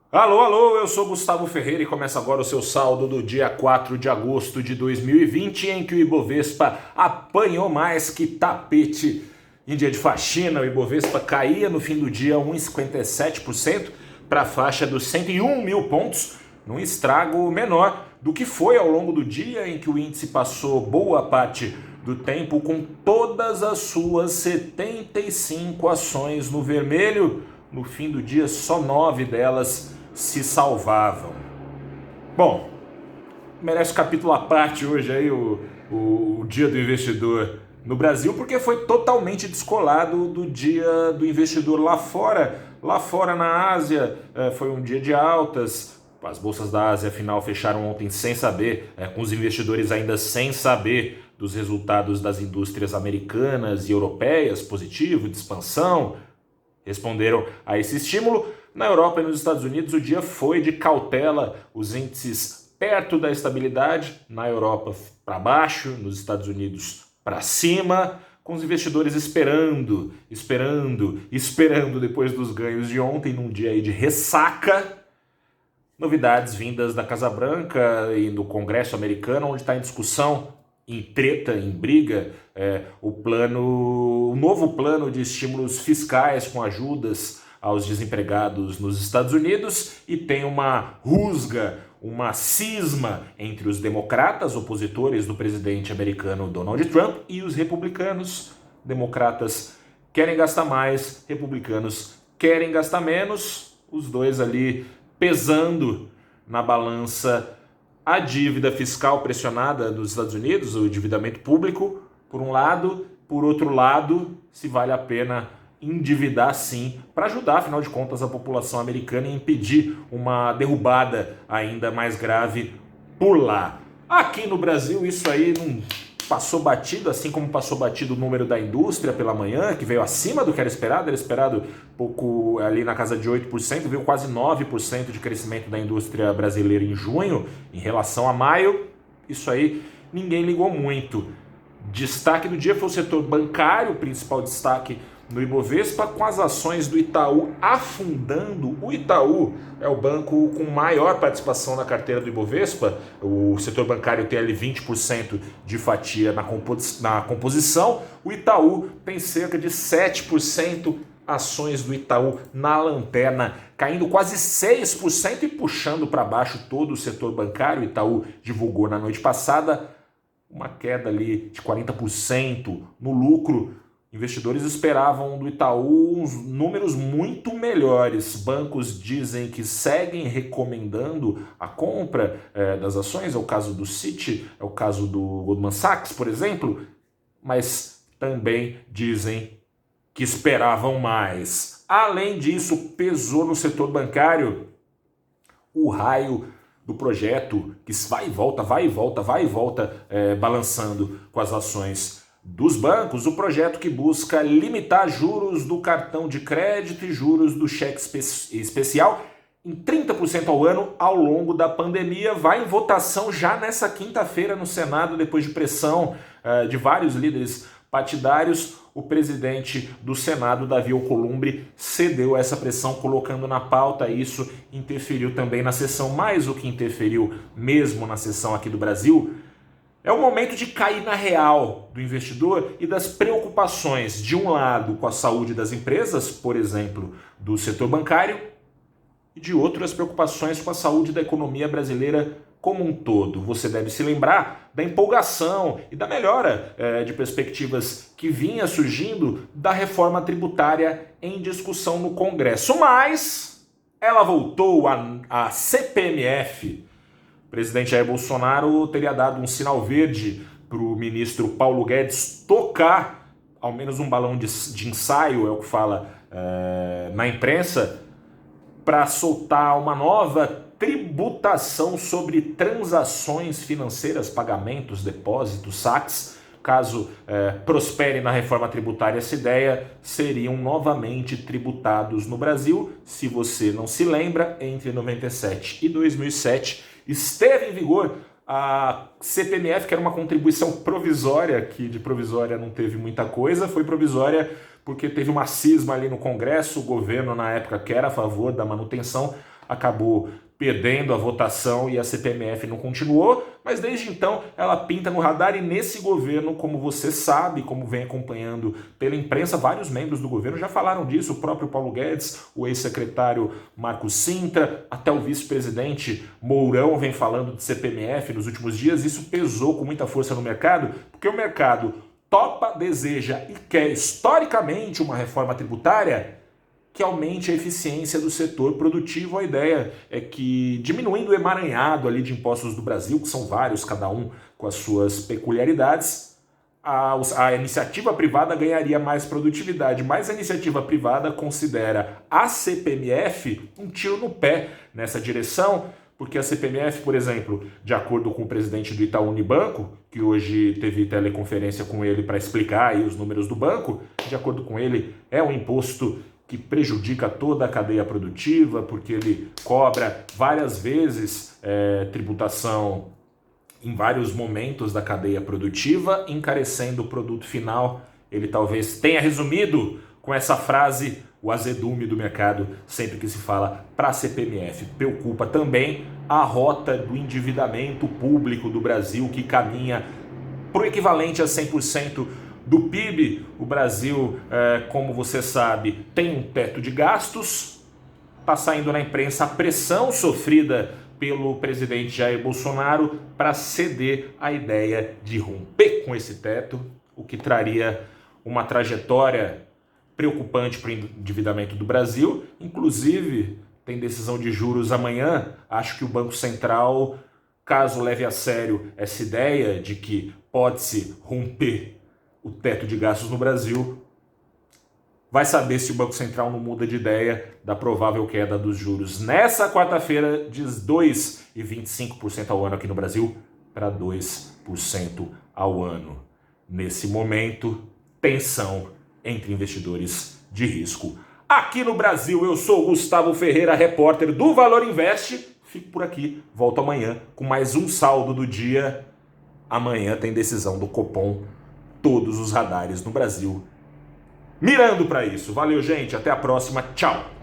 Alô, alô, eu sou Gustavo Ferreira e começa agora o seu saldo do dia 4 de agosto de 2020, em que o Ibovespa apanhou mais que tapete em dia de faxina. O Ibovespa caía no fim do dia 1,57% para a faixa dos 101 mil pontos, num estrago menor do que foi ao longo do dia, em que o índice passou boa parte do tempo com todas as suas 75 ações no vermelho. No fim do dia, só 9 delas se salvavam. Bom, merece capítulo à parte hoje aí o dia do investidor no Brasil, porque foi totalmente descolado do dia do investidor lá fora. Lá fora na Ásia foi um dia de altas. As bolsas da Ásia, afinal, fecharam ontem sem saber, com os investidores ainda sem saber dos resultados das indústrias americanas e europeias, positivo, de expansão, responderam a esse estímulo. Na Europa e nos Estados Unidos, o dia foi de cautela, os índices perto da estabilidade, na Europa para baixo, nos Estados Unidos para cima, com os investidores esperando depois dos ganhos de ontem, num dia aí de ressaca, novidades vindas da Casa Branca e do Congresso americano, onde está em discussão, em treta, em briga, o novo plano de estímulos fiscais com ajudas aos desempregados nos Estados Unidos, e tem uma rusga, uma cisma entre os democratas, opositores do presidente americano Donald Trump, e os republicanos. Democratas querem gastar mais, republicanos querem gastar menos, os dois ali pesando na balança a dívida fiscal pressionada dos Estados Unidos, o endividamento público, por um lado, por outro lado, se vale a pena endividar sim, para ajudar, afinal de contas, a população americana e impedir uma derrubada ainda mais grave por lá. Aqui no Brasil isso aí não passou batido, assim como passou batido o número da indústria pela manhã, que veio acima do que era esperado pouco ali na casa de 8%, veio quase 9% de crescimento da indústria brasileira em junho, em relação a maio. Isso aí ninguém ligou muito. Destaque do dia foi o setor bancário, o principal destaque no Ibovespa, com as ações do Itaú afundando. O Itaú é o banco com maior participação na carteira do Ibovespa. O setor bancário tem ali 20% de fatia na composição. O Itaú tem cerca de 7%. Ações do Itaú na lanterna, caindo quase 6% e puxando para baixo todo o setor bancário. O Itaú divulgou na noite passada uma queda ali de 40% no lucro. Investidores esperavam do Itaú uns números muito melhores. Bancos dizem que seguem recomendando a compra das ações. É o caso do Citi, é o caso do Goldman Sachs, por exemplo. Mas também dizem que esperavam mais. Além disso, pesou no setor bancário o raio do projeto que vai e volta, balançando com as ações dos bancos, o projeto que busca limitar juros do cartão de crédito e juros do cheque especial em 30% ao ano ao longo da pandemia. Vai em votação já nessa quinta-feira no Senado, depois de pressão de vários líderes partidários. O presidente do Senado, Davi Alcolumbre, cedeu a essa pressão, colocando na pauta. Isso interferiu também na sessão, mais o que interferiu mesmo na sessão aqui do Brasil. É o momento de cair na real do investidor e das preocupações, de um lado, com a saúde das empresas, por exemplo, do setor bancário, e de outro, as preocupações com a saúde da economia brasileira como um todo. Você deve se lembrar da empolgação e da melhora de perspectivas que vinha surgindo da reforma tributária em discussão no Congresso. Mas ela voltou, a CPMF. O presidente Jair Bolsonaro teria dado um sinal verde para o ministro Paulo Guedes tocar, ao menos um balão de ensaio, é o que fala na imprensa, para soltar uma nova tributação sobre transações financeiras, pagamentos, depósitos, saques. Caso prospere na reforma tributária essa ideia, seriam novamente tributados no Brasil. Se você não se lembra, entre 97 e 2007 esteve em vigor a CPMF, que era uma contribuição provisória, que de provisória não teve muita coisa, foi provisória porque teve uma cisma ali no Congresso. O governo, na época, que era a favor da manutenção, acabou perdendo a votação e a CPMF não continuou, mas desde então ela pinta no radar e nesse governo, como você sabe, como vem acompanhando pela imprensa, vários membros do governo já falaram disso, o próprio Paulo Guedes, o ex-secretário Marcos Sintra, até o vice-presidente Mourão vem falando de CPMF nos últimos dias. Isso pesou com muita força no mercado, porque o mercado topa, deseja e quer historicamente uma reforma tributária que aumente a eficiência do setor produtivo. A ideia é que, diminuindo o emaranhado ali de impostos do Brasil, que são vários, cada um com as suas peculiaridades, a iniciativa privada ganharia mais produtividade, mas a iniciativa privada considera a CPMF um tiro no pé nessa direção, porque a CPMF, por exemplo, de acordo com o presidente do Itaú Unibanco, que hoje teve teleconferência com ele para explicar aí os números do banco, de acordo com ele, é um imposto que prejudica toda a cadeia produtiva, porque ele cobra várias vezes tributação em vários momentos da cadeia produtiva, encarecendo o produto final. Ele talvez tenha resumido com essa frase o azedume do mercado sempre que se fala para a CPMF. Preocupa também a rota do endividamento público do Brasil, que caminha para o equivalente a 100% do PIB. O Brasil, como você sabe, tem um teto de gastos. Está saindo na imprensa a pressão sofrida pelo presidente Jair Bolsonaro para ceder à ideia de romper com esse teto, o que traria uma trajetória preocupante para o endividamento do Brasil. Inclusive, tem decisão de juros amanhã. Acho que o Banco Central, caso leve a sério essa ideia de que pode-se romper o teto de gastos no Brasil, vai saber se o Banco Central não muda de ideia da provável queda dos juros nessa quarta-feira de 2,25% ao ano aqui no Brasil para 2% ao ano. Nesse momento, tensão entre investidores de risco. Aqui no Brasil, eu sou Gustavo Ferreira, repórter do Valor Invest. Fico por aqui, volto amanhã com mais um saldo do dia. Amanhã tem decisão do Copom. Todos os radares no Brasil mirando para isso. Valeu, gente. Até a próxima. Tchau.